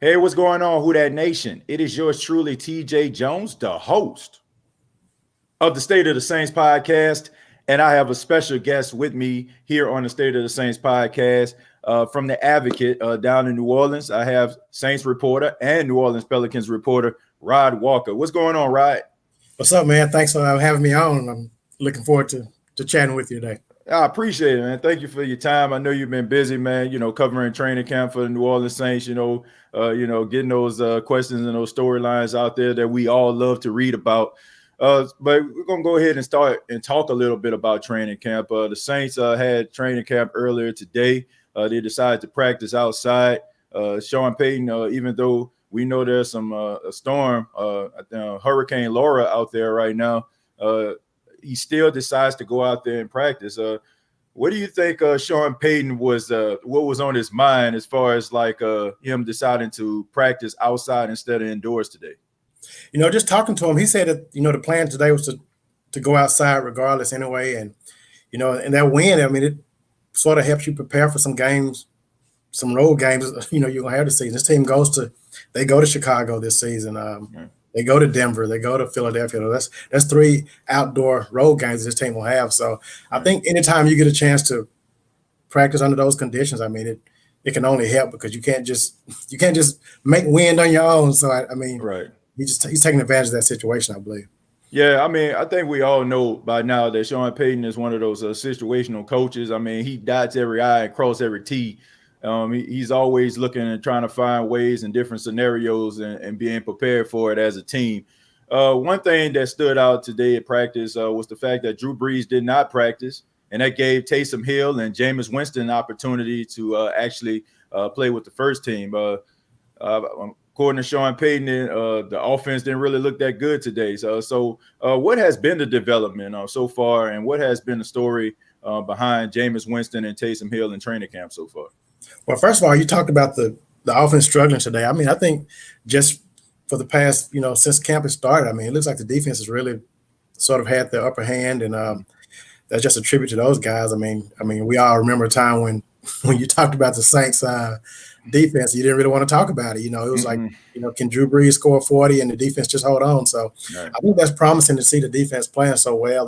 Hey, what's going on, Who Dat Nation? It is yours truly, TJ Jones, the host of the State of the Saints podcast. And I have a special guest with me here on the State of the Saints podcast from the Advocate down in New Orleans. I have Saints reporter and New Orleans Pelicans reporter, Rod Walker. What's going on, Rod? What's up, man? Thanks for having me on. I'm looking forward to chatting with you today. I appreciate it, man. Thank you for your time. I know you've been busy, man, covering training camp for the New Orleans Saints, getting those questions and those storylines out there that we all love to read about. But we're going to go ahead and start and talk a little bit about training camp. The Saints had training camp earlier today. They decided to practice outside. Sean Payton, even though we know there's some a storm, Hurricane Laura out there right now, he still decides to go out there and practice. What do you think Sean Payton was what was on his mind as far as like him deciding to practice outside instead of indoors today? Just talking to him, he said that, the plan today was to go outside regardless anyway. And, and that win, I mean, it sort of helps you prepare for some games, some road games, you're going to have this season. This team they go to Chicago this season. They go to Denver. They go to Philadelphia. That's three outdoor road games this team will have. So I think anytime you get a chance to practice under those conditions, I mean, it can only help because you can't just make wind on your own. So right. He's taking advantage of that situation, I believe. Yeah, I mean, I think we all know by now that Sean Payton is one of those situational coaches. I mean, he dots every I and cross every T. He's always looking and trying to find ways and different scenarios and being prepared for it as a team. One thing that stood out today at practice was the fact that Drew Brees did not practice, and that gave Taysom Hill and Jameis Winston an opportunity to actually play with the first team. According to Sean Payton, the offense didn't really look that good today. So what has been the development so far, and what has been the story behind Jameis Winston and Taysom Hill in training camp so far? Well, first of all, you talked about the offense struggling today. I mean, I think just for the past, since camp has started, I mean, it looks like the defense has really sort of had the upper hand, and that's just a tribute to those guys. I mean, we all remember a time when you talked about the Saints defense, you didn't really want to talk about it. It was like, can Drew Brees score 40 and the defense just hold on? So right. I think that's promising to see the defense playing so well.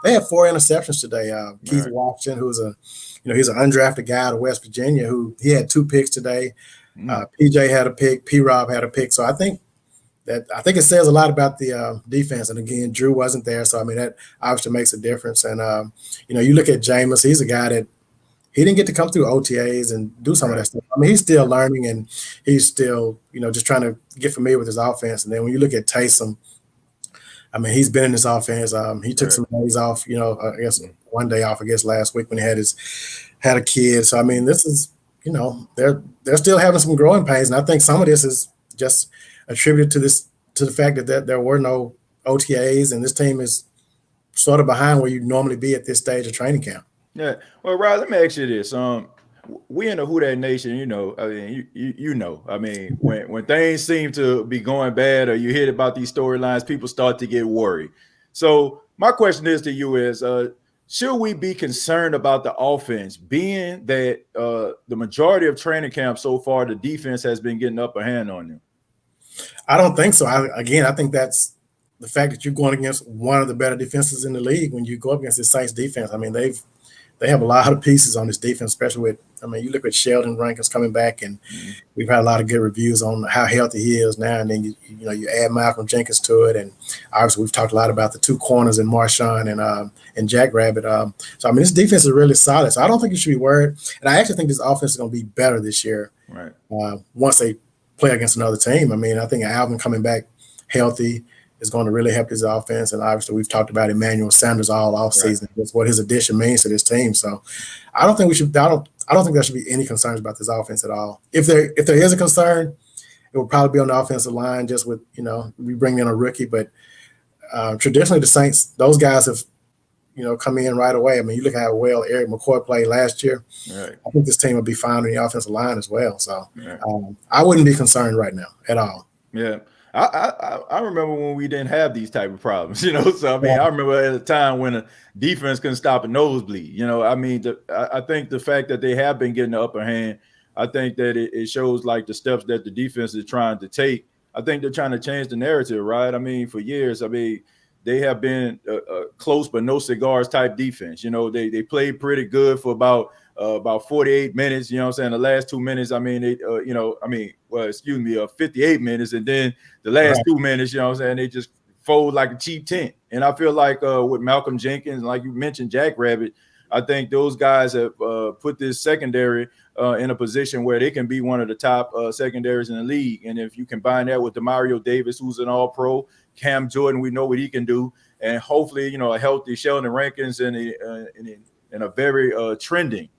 They had 4 interceptions today. Keith Washington, who's he's an undrafted guy out of West Virginia he had 2 picks today. PJ had a pick. P-Rob had a pick. So I think it says a lot about the defense. And again, Drew wasn't there. So, I mean, that obviously makes a difference. And, you look at Jameis, he's a guy that he didn't get to come through OTAs and do some of that stuff. I mean, he's still learning and he's still, just trying to get familiar with his offense. And then when you look at Taysom, I mean, he's been in this offense. He took some days off, I guess one day off, last week when he had a kid. So, I mean, this is, they're still having some growing pains. And I think some of this is just attributed to the fact that there were no OTAs and this team is sort of behind where you'd normally be at this stage of training camp. Yeah. Well, Rod, let me ask you this. We in the Who Dat Nation, I mean, I mean, when things seem to be going bad or you hear about these storylines, people start to get worried. So my question is to you is, should we be concerned about the offense being that the majority of training camp so far, the defense has been getting upper hand on them? I don't think so. I think that's the fact that you're going against one of the better defenses in the league when you go up against the Saints defense. I mean, they have a lot of pieces on this defense, especially with, you look at Sheldon Rankins coming back, and we've had a lot of good reviews on how healthy he is now. And then you add Malcolm Jenkins to it, and obviously we've talked a lot about the 2 corners in Marshawn and Jack Rabbit. So I mean, this defense is really solid. So I don't think you should be worried. And I actually think this offense is going to be better this year. Right. Once they play against another team. I mean, I think Alvin coming back healthy is going to really help his offense. And obviously we've talked about Emmanuel Sanders all offseason. That's what his addition means to this team. So I don't think there should be any concerns about this offense at all. If there is a concern, it will probably be on the offensive line, just with, we bring in a rookie. But traditionally the Saints, those guys have, come in right away. I mean, you look at how well Eric McCoy played last year. Right. I think this team will be fine on the offensive line as well. So I wouldn't be concerned right now at all. Yeah. I remember when we didn't have these type of problems, So I mean, I remember at a time when a defense couldn't stop a nosebleed. I mean, I think the fact that they have been getting the upper hand I think that it shows like the steps that the defense is trying to take. I think they're trying to change the narrative, right? I mean, for years, I mean, they have been a close but no cigars type defense. You know, they played pretty good for about 48 minutes. You know what I'm saying? The last 2 minutes, I mean, they well, excuse me, 58 minutes, and then the last Right. 2 minutes, you know what I'm saying? They just fold like a cheap tent. And I feel like with Malcolm Jenkins, like you mentioned, Jack Rabbit, I think those guys have put this secondary in a position where they can be one of the top secondaries in the league. And if you combine that with Demario Davis, who's an All-Pro, Cam Jordan, we know what he can do, and hopefully, you know, a healthy Sheldon Rankins and a very trending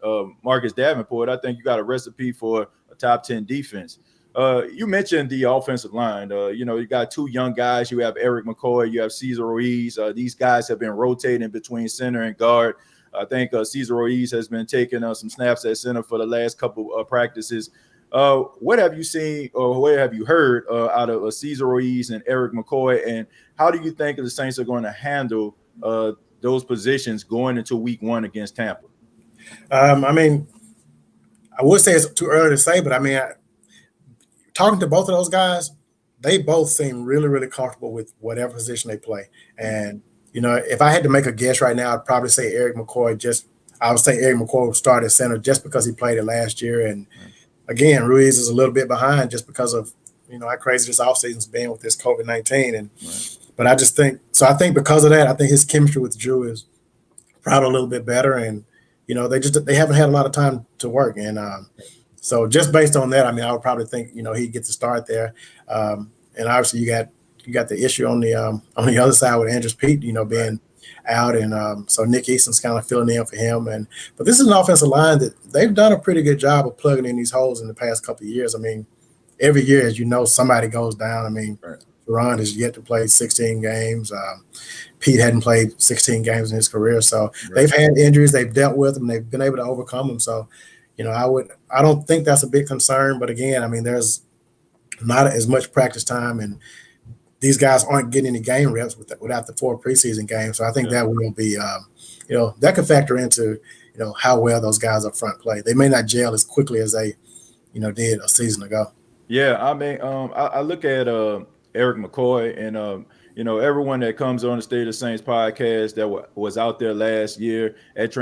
Marcus Davenport, I think you got a recipe for a top 10 defense. You mentioned the offensive line. You know, you got two young guys. You have Eric McCoy, you have Cesar Ruiz. These guys have been rotating between center and guard. I think Cesar Ruiz has been taking some snaps at center for the last couple of practices. What have you seen or what have you heard out of Cesar Ruiz and Eric McCoy? And how do you think the Saints are going to handle those positions going into week one against Tampa? I mean, I would say it's too early to say, but I mean, talking to both of those guys, they both seem really, really comfortable with whatever position they play. And, you know, if I had to make a guess right now, I'd probably say Eric McCoy I would say Eric McCoy would start at center just because he played it last year. And again, Ruiz is a little bit behind just because of, you know, how crazy this offseason's been with this COVID-19. And, but I just think, so I think because of that, I think his chemistry with Drew is probably a little bit better. And, you know, they haven't had a lot of time to work. And, so just based on that, I mean, I would probably think, you know, he'd get to start there. And obviously you got the issue on the other side with Andrews Pete, you know, being out. And so Nick Easton's kind of filling in for him. But this is an offensive line that they've done a pretty good job of plugging in these holes in the past couple of years. I mean, every year, as you know, somebody goes down. I mean, Ron has yet to play 16 games. Pete hadn't played 16 games in his career. So they've had injuries. They've dealt with them. They've been able to overcome them. So, you know, I don't think that's a big concern. But again, I mean, there's not as much practice time, and these guys aren't getting any game reps without the 4 preseason games. So I think that will be, you know, that could factor into, you know, how well those guys up front play. They may not gel as quickly as they, you know, did a season ago. Yeah, I mean, I look at Eric McCoy and you know, everyone that comes on the State of Saints podcast that was out there last year at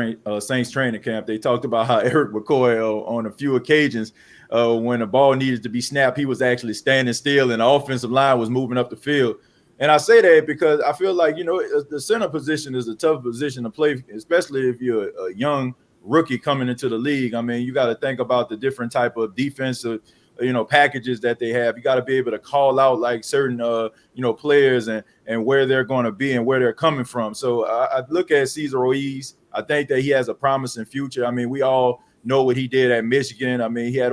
Saints training camp, they talked about how Eric McCoy on a few occasions when the ball needed to be snapped, he was actually standing still and the offensive line was moving up the field. And I say that because I feel like, you know, the center position is a tough position to play, especially if you're a young rookie coming into the league. I mean, you got to think about the different type of defensive, you know, packages that they have. You got to be able to call out like certain, you know, players and where they're going to be and where they're coming from. So I look at Cesar Ruiz. I think that he has a promising future. I mean, we all know what he did at Michigan. I mean, he had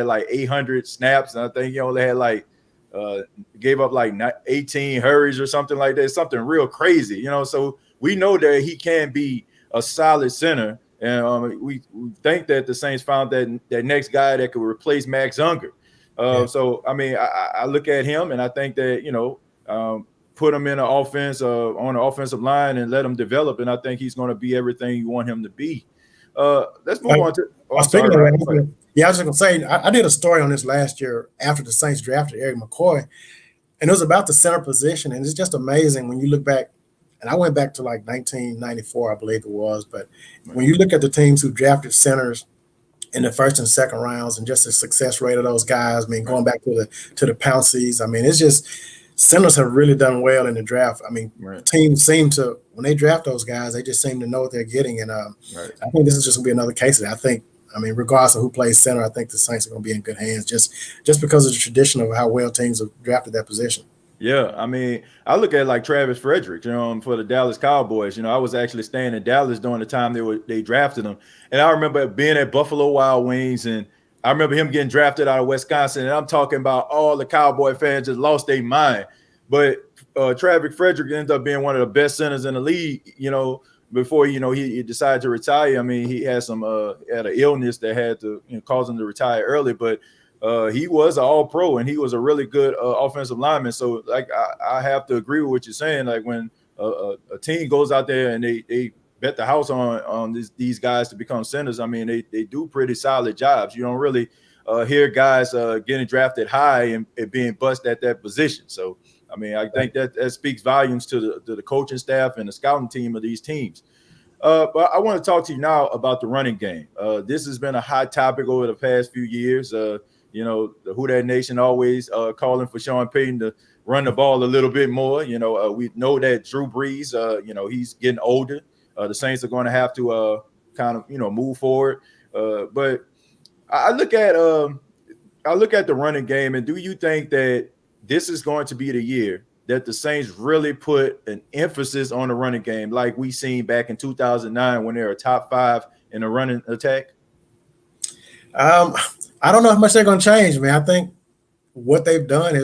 like 800 snaps, and I think he only had like gave up like 18 hurries or something like that, something real crazy, you know. So we know that he can be a solid center. And we think that the Saints found that next guy that could replace Max Unger. So, I mean, I look at him and I think that, you know, put him in an offense on the offensive line and let him develop. And I think he's going to be everything you want him to be. Let's move on to. Oh, speaking of that, yeah, I was just going to say, I did a story on this last year after the Saints drafted Eric McCoy, and it was about the center position. And it's just amazing when you look back. And I went back to like 1994, I believe it was. But when you look at the teams who drafted centers in the first and second rounds and just the success rate of those guys, I mean, going back to the Pounceys, I mean, it's just centers have really done well in the draft. I mean, teams seem to, when they draft those guys, they just seem to know what they're getting. And I think this is just going to be another case of that. I mean, regardless of who plays center, I think the Saints are going to be in good hands just because of the tradition of how well teams have drafted that position. Yeah, I mean, I look at like Travis Frederick, you know, for the Dallas Cowboys. You know, I was actually staying in Dallas during the time they drafted him, and I remember being at Buffalo Wild Wings, and I remember him getting drafted out of Wisconsin. And I'm talking about all the Cowboy fans just lost their mind. But Travis Frederick ended up being one of the best centers in the league. You know, before he decided to retire. I mean, he had had an illness that had to cause him to retire early, but. He was an all-pro, and he was a really good offensive lineman. So, like, I have to agree with what you're saying. Like, when a team goes out there and they bet the house on these guys to become centers. I mean, they do pretty solid jobs. You don't really hear guys getting drafted high and being bust at that position. So, I mean, I think that speaks volumes to the coaching staff and the scouting team of these teams. But I want to talk to you now about the running game. This has been a hot topic over the past few years. You know, the Who Dat Nation always calling for Sean Payton to run the ball a little bit more. You know, we know that Drew Brees, you know, he's getting older. The Saints are going to have to kind of, you know, move forward. But I look at the running game, and do you think that this is going to be the year that the Saints really put an emphasis on the running game, like we seen back in 2009 when they were top 5 in the running attack? I don't know how much they're going to change, man. I think what they've done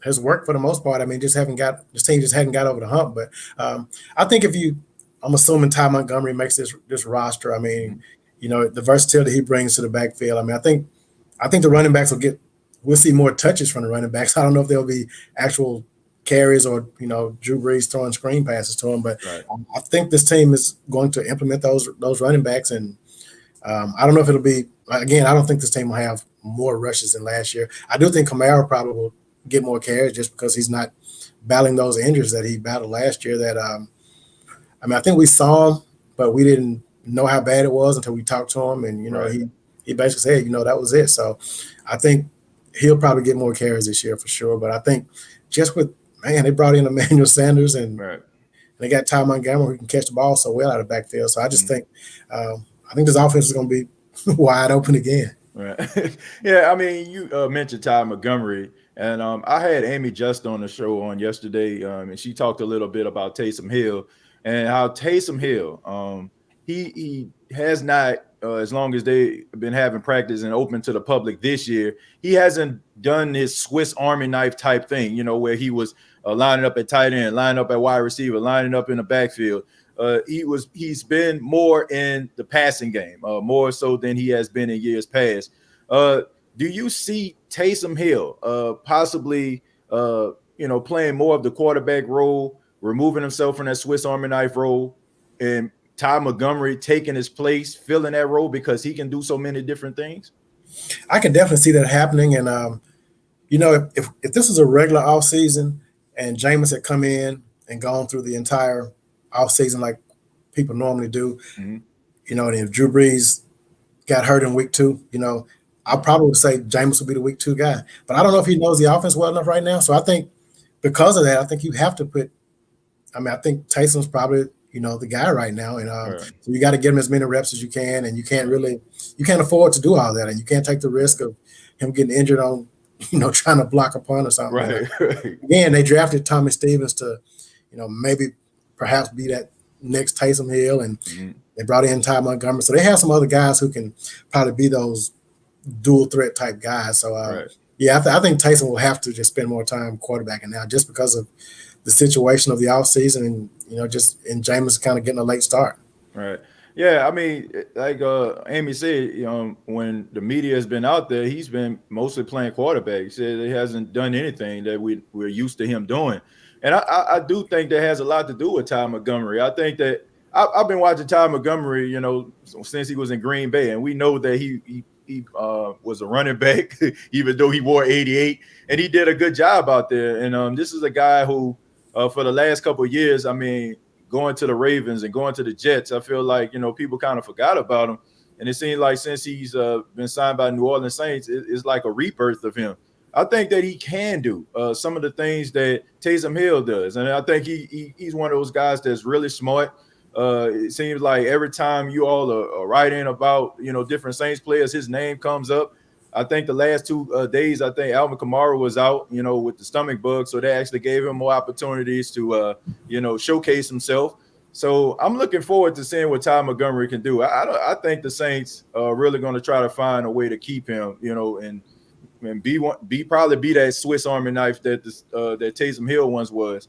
has worked for the most part. I mean, this team just hadn't got over the hump. But I think I'm assuming Ty Montgomery makes this roster. I mean, you know, the versatility he brings to the backfield. I mean, I think the running backs we'll see more touches from the running backs. I don't know if there'll be actual carries or, you know, Drew Brees throwing screen passes to him, but right. I think this team is going to implement those running backs, and I don't know if it'll be, again, I don't think this team will have more rushes than last year. I do think Kamara probably will get more carries just because he's not battling those injuries that he battled last year. That I mean, I think we saw him, but we didn't know how bad it was until we talked to him, and, you know, right. he basically said, you know, that was it. So I think he'll probably get more carries this year for sure. But I think just with, man, they brought in Emmanuel Sanders and they got Ty Montgomery who can catch the ball so well out of the backfield. So I just think I think this offense is going to be wide open again. Right. Yeah, I mean, you mentioned Ty Montgomery, and I had Amy Just on the show on yesterday, and she talked a little bit about Taysom Hill and how Taysom Hill, he has not, as long as they've been having practice and open to the public this year, he hasn't done this Swiss Army knife type thing, you know, where he was lining up at tight end, lining up at wide receiver, lining up in the backfield. He's been more in the passing game, more so than he has been in years past. Do you see Taysom Hill possibly, you know, playing more of the quarterback role, removing himself from that Swiss Army knife role, and Ty Montgomery taking his place, filling that role because he can do so many different things? I can definitely see that happening. And, you know, if this was a regular offseason and Jameis had come in and gone through the entire offseason like people normally do, you know, and if Drew Brees got hurt in week 2, you know, I probably would say Jameis would be the week 2 guy. But I don't know if he knows the offense well enough right now. So I think because of that, I think you have to I think Taysom's probably, you know, the guy right now. And so you got to give him as many reps as you can. And you can't afford to do all that. And you can't take the risk of him getting injured on, you know, trying to block a punt or something. Right. Again, they drafted Tommy Stevens to, you know, maybe perhaps be that next Taysom Hill. And they brought in Ty Montgomery. So they have some other guys who can probably be those dual threat type guys. So, yeah, I think Taysom will have to just spend more time quarterbacking now just because of the situation of the offseason and, you know, and Jameis kind of getting a late start. Right. Yeah, I mean, like Amy said, you know, when the media has been out there, he's been mostly playing quarterback. He said he hasn't done anything that we're used to him doing. And I do think that has a lot to do with Ty Montgomery. I think that I've been watching Ty Montgomery, you know, since he was in Green Bay, and we know that he was a running back, even though he wore 88, and he did a good job out there. And this is a guy who, for the last couple of years, I mean, going to the Ravens and going to the Jets, I feel like, you know, people kind of forgot about him. And it seems like since he's been signed by New Orleans Saints, it's like a rebirth of him. I think that he can do some of the things that Taysom Hill does. And I think he's one of those guys that's really smart. It seems like every time you all are writing about, you know, different Saints players, his name comes up. I think the last 2 days, I think Alvin Kamara was out, you know, with the stomach bug. So they actually gave him more opportunities to, you know, showcase himself. So I'm looking forward to seeing what Ty Montgomery can do. I think the Saints are really going to try to find a way to keep him, you know, and probably be that Swiss Army knife that that Taysom Hill once was.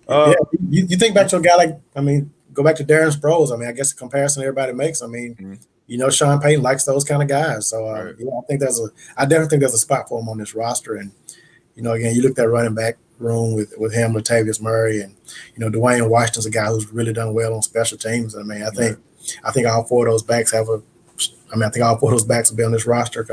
Yeah, you think back to a guy like, I mean, go back to Darren Sproles. I mean, I guess the comparison everybody makes. I mean, you know, Sean Payton likes those kind of guys. So yeah, I definitely think there's a spot for him on this roster. And, you know, again, you look at that running back room with him, Latavius Murray, and Dwayne Washington's a guy who's really done well on special teams. I mean, I think all four of those backs I think all four of those backs will be on this roster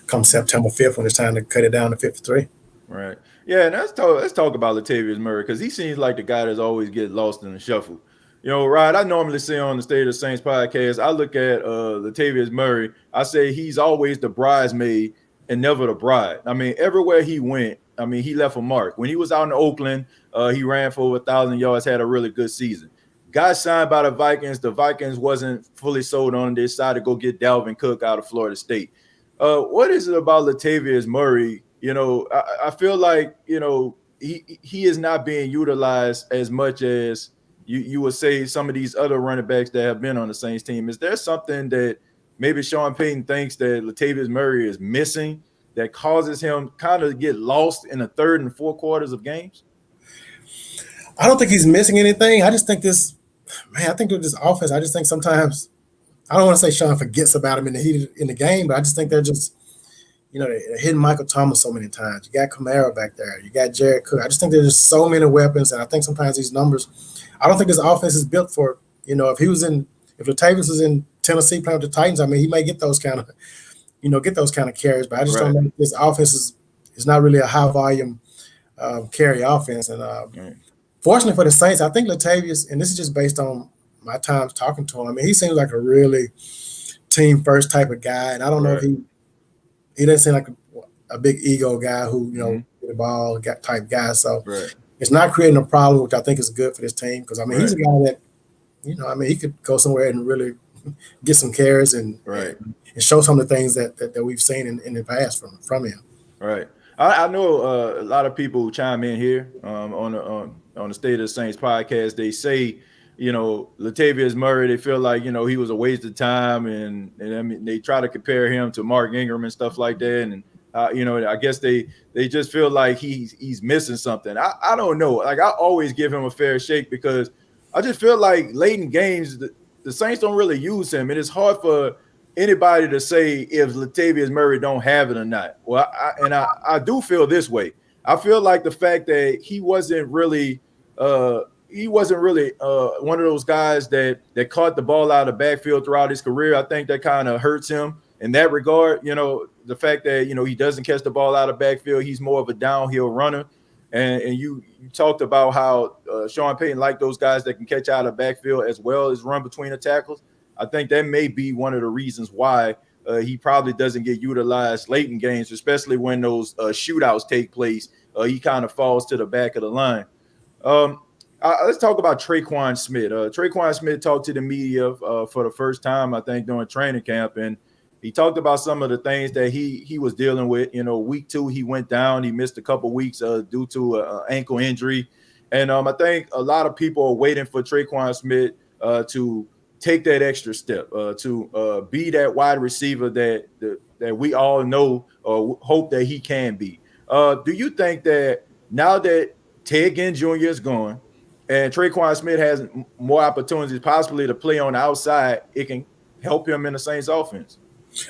come September 5th when it's time to cut it down to 53. Right. Yeah, and let's talk about Latavius Murray because he seems like the guy that's always get lost in the shuffle. Rod, I normally say on the State of the Saints podcast, I look at Latavius Murray, I say he's always the bridesmaid and never the bride. I mean, everywhere he went, I mean, he left a mark. When he was out in Oakland, he ran for over 1,000 yards, had a really good season. Got signed by the Vikings wasn't fully sold on. They decided to go get Dalvin Cook out of Florida State. What is it about Latavius Murray? I feel like, he is not being utilized as much as you would say some of these other running backs that have been on the Saints team. Is there something that maybe Sean Payton thinks that Latavius Murray is missing that causes him kind of get lost in the third and fourth quarters of games? I don't think he's missing anything. I just think with this offense, I just think sometimes, I don't want to say Sean forgets about him in the game, but I just think they're just, they're hitting Michael Thomas so many times. You got Kamara back there. You got Jared Cook. I just think there's just so many weapons, and I think sometimes these numbers, I don't think this offense is built for, if Latavius was in Tennessee playing with the Titans, I mean, he may get those kind of carries, but I just don't think this offense is not really a high volume carry offense. And fortunately for the Saints, I think Latavius, and this is just based on my time talking to him, I mean, he seems like a really team first type of guy, and I don't know if he doesn't seem like a big ego guy who, get the ball type guy. So it's not creating a problem, which I think is good for this team. Because, I mean, he's a guy that, he could go somewhere and really get some carries and show some of the things that we've seen in the past from him. Right. I know a lot of people chime in here on the State of the Saints podcast. They say, Latavius Murray, they feel like, he was a waste of time. And I mean, they try to compare him to Mark Ingram and stuff like that. And, I guess they just feel like he's missing something. I don't know. Like, I always give him a fair shake because I just feel like late in games, the Saints don't really use him. And it's hard for anybody to say if Latavius Murray don't have it or not. Well, I do feel this way. I feel like the fact that he wasn't really one of those guys that caught the ball out of the backfield throughout his career. I think that kind of hurts him in that regard. The fact that, he doesn't catch the ball out of the backfield, he's more of a downhill runner. And you talked about how Sean Payton liked those guys that can catch out of the backfield as well as run between the tackles. I think that may be one of the reasons why he probably doesn't get utilized late in games, especially when those shootouts take place. He kind of falls to the back of the line. Let's talk about Traquan Smith. Traquan Smith talked to the media for the first time, I think, during training camp, and he talked about some of the things that he was dealing with. Week 2, he went down. He missed a couple weeks due to an ankle injury. And I think a lot of people are waiting for Traquan Smith to take that extra step, to be that wide receiver that we all know or hope that he can be. Do you think that now that Ted Ginn Jr. is gone and Traquan Smith has more opportunities possibly to play on the outside, it can help him in the Saints offense?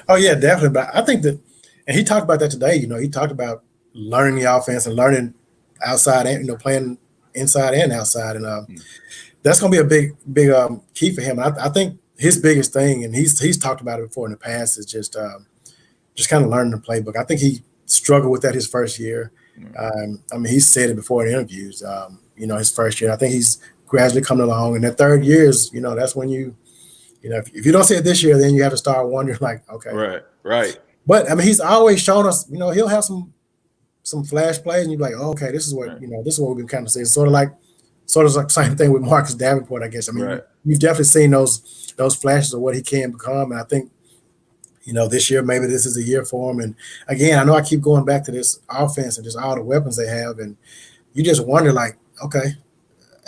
Oh, yeah, definitely. But I think that, and he talked about that today, he talked about learning the offense and learning outside and, playing inside and outside. And that's going to be a big key for him. I think his biggest thing, and he's talked about it before in the past, is just kind of learning the playbook. I think he struggled with that his first year. I mean, he said it before in interviews, his first year. I think he's gradually coming along. And that third year is, that's when if you don't see it this year, then you have to start wondering, like, okay. Right. But, I mean, he's always shown us, he'll have some flash plays, and you're like, oh, okay, this is what, this is what we've been kind of seeing. Sort of like the same thing with Marcus Davenport, I guess. I mean, you've definitely seen those flashes of what he can become. And I think, this year, maybe this is the year for him. And again, I know I keep going back to this offense and just all the weapons they have. And you just wonder, like, okay,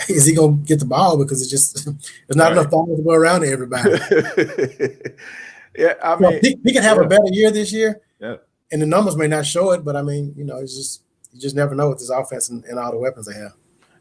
is he going to get the ball? Because there's not enough balls to go around to everybody. Yeah, I mean, he can have a better year this year. Yeah. And the numbers may not show it, but I mean, it's you just never know with this offense and all the weapons they have.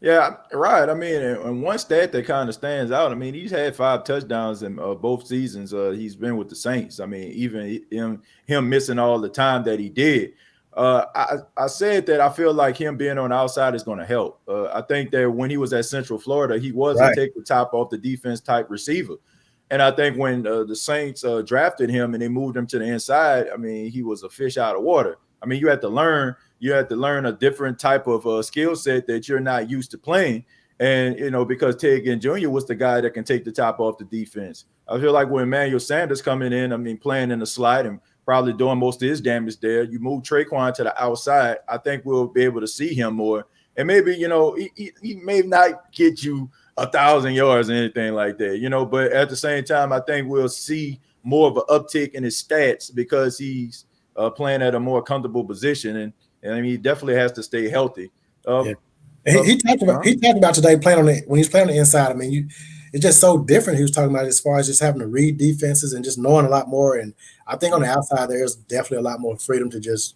Yeah, right. I mean, and one stat that kind of stands out, I mean, he's had 5 touchdowns in both seasons he's been with the Saints. I mean, even him missing all the time that he did. I said that I feel like him being on the outside is going to help. I think that when he was at Central Florida, he was a Right. take the top off the defense type receiver. And I think when the Saints drafted him and they moved him to the inside, I mean, he was a fish out of water. I mean, you had to learn a different type of skill set that you're not used to playing. And, because Ted Ginn Jr. was the guy that can take the top off the defense. I feel like when Emmanuel Sanders coming in, I mean, playing in the slide and probably doing most of his damage there. You move Traquan to the outside, I think we'll be able to see him more. And maybe, he may not get you 1,000 yards or anything like that, but at the same time, I think we'll see more of an uptick in his stats because he's playing at a more comfortable position. And I mean, he definitely has to stay healthy. Yeah. He talked about today playing when he's playing on the inside. I mean, it's just so different. He was talking about as far as just having to read defenses and just knowing a lot more. And I think on the outside there's definitely a lot more freedom to just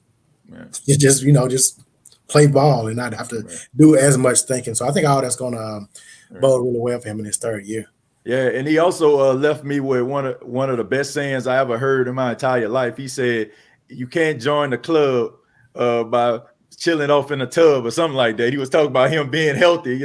play ball and not have to do as much thinking. So I think all that's going to bode really well for him in his third year. Yeah, and he also left me with one of the best sayings I ever heard in my entire life. He said, "You can't join the club by chilling off in a tub or something like that." He was talking about him being healthy.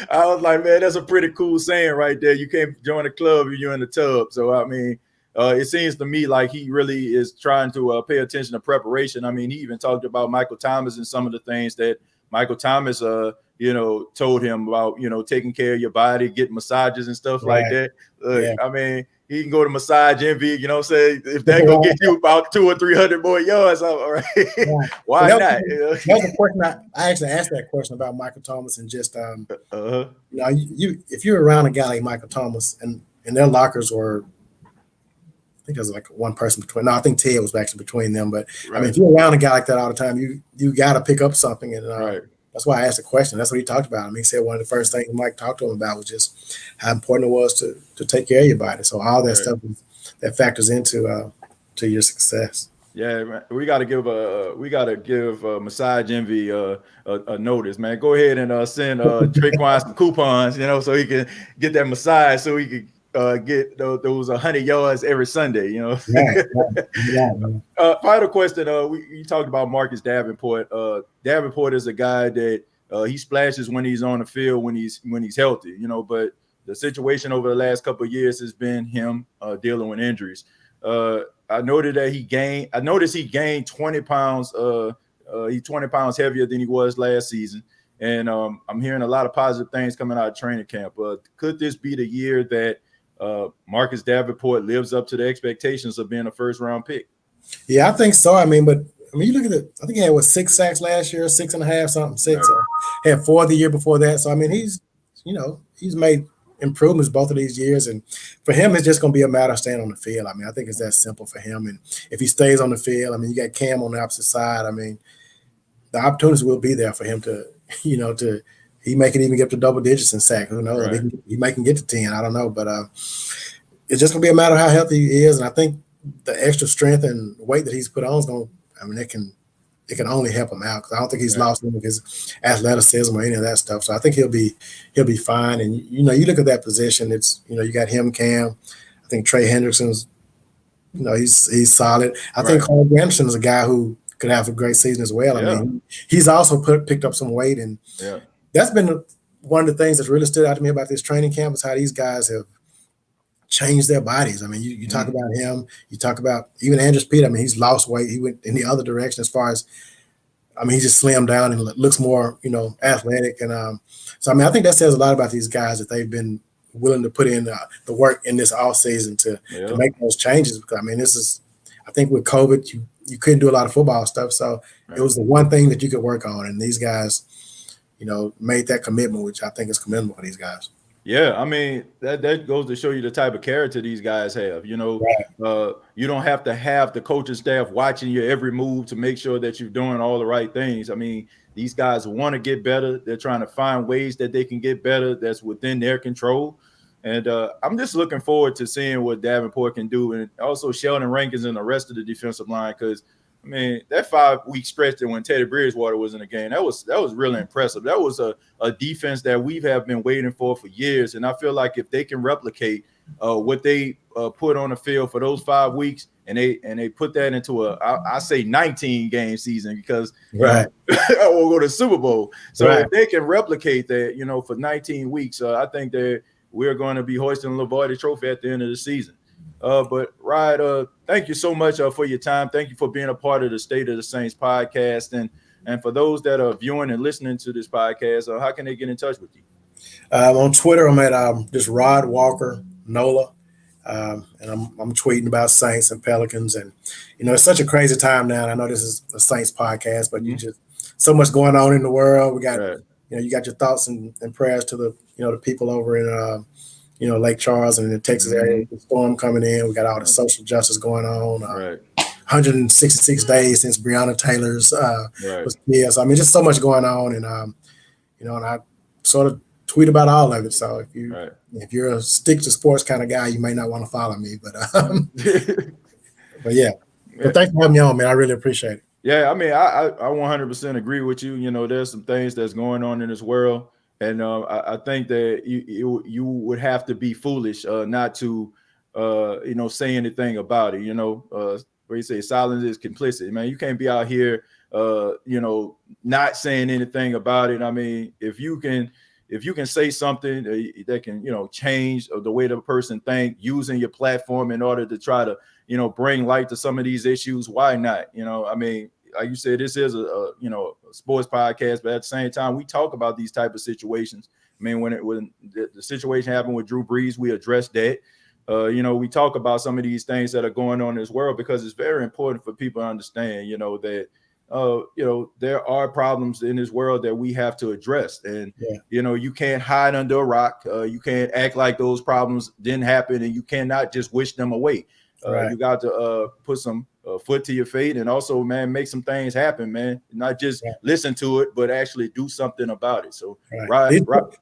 I was like, man, that's a pretty cool saying right there. You can't join a club if you're in the tub. So I mean, it seems to me like he really is trying to pay attention to preparation. I mean, he even talked about Michael Thomas and some of the things that Michael Thomas told him about, taking care of your body, getting massages and stuff like that. I mean, he can go to Massage Envy, say if that gonna get you about 200 or 300 more yards, all right. Why not? That was a question I actually asked that question about Michael Thomas and just if you're around a guy like Michael Thomas and their lockers were, I think there's like one person between. No, I think Ted was actually between them. But I mean, if you're around a guy like that all the time, you got to pick up something. And that's why I asked the question. That's what he talked about. I mean, he said one of the first things Mike talked to him about was just how important it was to take care of your body. So all that stuff that factors into to your success. Yeah, man. We got to give Massage Envy a notice, man. Go ahead and send Traquan some coupons, so he can get that massage, so he can get those 100 yards every Sunday, Final question. You talked about Marcus Davenport. Davenport is a guy that he splashes when he's on the field, when he's healthy, but the situation over the last couple of years has been him dealing with injuries. I noticed he gained 20 pounds. He's 20 pounds heavier than he was last season. And I'm hearing a lot of positive things coming out of training camp. Could this be the year that Marcus Davenport lives up to the expectations of being a first-round pick? Yeah, I think so. I mean, you look at it. I think he had 6 sacks last year, 6.5 something, 6. Had 4 the year before that. So I mean, he's made improvements both of these years, and for him, it's just going to be a matter of staying on the field. I mean, I think it's that simple for him. And if he stays on the field, I mean, you got Cam on the opposite side. I mean, the opportunities will be there for him to, he may can even get to double digits in sacks. Who knows? Right. He may can get to 10. I don't know, but it's just going to be a matter of how healthy he is. And I think the extra strength and weight that he's put on is going to, I mean, it can only help him out, because I don't think he's lost any of his athleticism or any of that stuff. So I think he'll be fine. And you look at that position, it's you got him, Cam. I think Trey Hendrickson's, he's solid. I think Carl Anderson is a guy who could have a great season as well. I mean, he's also picked up some weight, and that's been one of the things that's really stood out to me about this training camp is how these guys have changed their bodies. I mean, you talk about him, you talk about even Andrews Pete. I mean, he's lost weight. He went in the other direction as far as, I mean, he just slimmed down and looks more, athletic. And so, I mean, I think that says a lot about these guys, that they've been willing to put in the work in this off season to make those changes. Because I mean, I think with COVID, you couldn't do a lot of football stuff. So it was the one thing that you could work on. And these guys, made that commitment, which I think is commendable for these guys. Yeah, I mean, that goes to show you the type of character these guys have. You don't have to have the coaching staff watching your every move to make sure that you're doing all the right things. I mean, these guys want to get better. They're trying to find ways that they can get better that's within their control. And I'm just looking forward to seeing what Davenport can do. And also Sheldon Rankins and the rest of the defensive line, because I mean, that 5-week stretch that when Teddy Bridgewater was in the game, that was really impressive. That was a defense that we have been waiting for years. And I feel like if they can replicate what they put on the field for those 5 weeks, and they put that into I say 19 game season, because Right. we'll go to Super Bowl. So Right. if they can replicate that, for 19 weeks, I think that we're going to be hoisting the Lombardi Trophy at the end of the season. But Rod, thank you so much for your time. Thank you for being a part of the State of the Saints podcast. And for those that are viewing and listening to this podcast, how can they get in touch with you? On Twitter, I'm at just Rod Walker Nola. And I'm tweeting about Saints and Pelicans, and it's such a crazy time now. And I know this is a Saints podcast, but you just so much going on in the world. We got you got your thoughts and prayers to the people over in Lake Charles and in the Texas area. The storm coming in. We got all the social justice going on. 166 days since Breonna Taylor's was killed. So I mean, just so much going on, and and I sort of tweet about all of it. So if you're a stick to sports kind of guy, you may not want to follow me, but but yeah. But thanks for having me on, man. I really appreciate it. Yeah, I mean, I 100% agree with you. There's some things that's going on in this world, and I think that you would have to be foolish not to say anything about it. Where you say silence is complicit. Man, you can't be out here not saying anything about it. I mean, if you can say something that can, change the way the person think, using your platform in order to try to, bring light to some of these issues, why not? I mean, like you said, this is a sports podcast, but at the same time, we talk about these type of situations. I mean, when the situation happened with Drew Brees, we addressed that. We talk about some of these things that are going on in this world, because it's very important for people to understand, that there are problems in this world that we have to address. And, you can't hide under a rock. You can't act like those problems didn't happen, and you cannot just wish them away. You got to put some foot to your feet, and also, man, make some things happen, man. Not just listen to it, but actually do something about it. So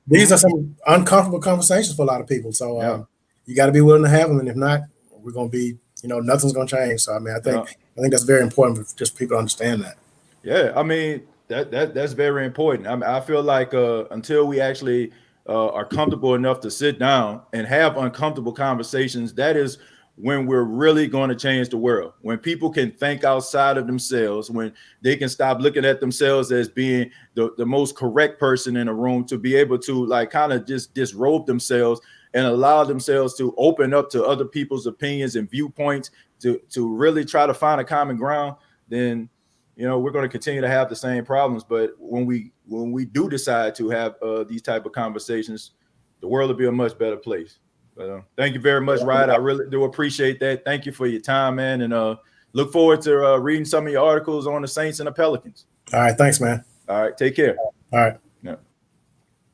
these are some uncomfortable conversations for a lot of people. So you got to be willing to have them. And if not, we're going to be, nothing's going to change. So, I mean, I think that's very important for just people to understand that. Yeah, I mean, that's very important. I mean, I feel like until we actually are comfortable enough to sit down and have uncomfortable conversations, that is when we're really going to change the world. When people can think outside of themselves, when they can stop looking at themselves as being the most correct person in a room, to be able to kind of just disrobe themselves and allow themselves to open up to other people's opinions and viewpoints, to really try to find a common ground, then we're going to continue to have the same problems. But when we do decide to have these type of conversations, the world will be a much better place. But thank you very much, Ryan. I really do appreciate that. Thank you for your time, man, and look forward to reading some of your articles on the Saints and the Pelicans. All right, thanks, man. All right, take care. All right.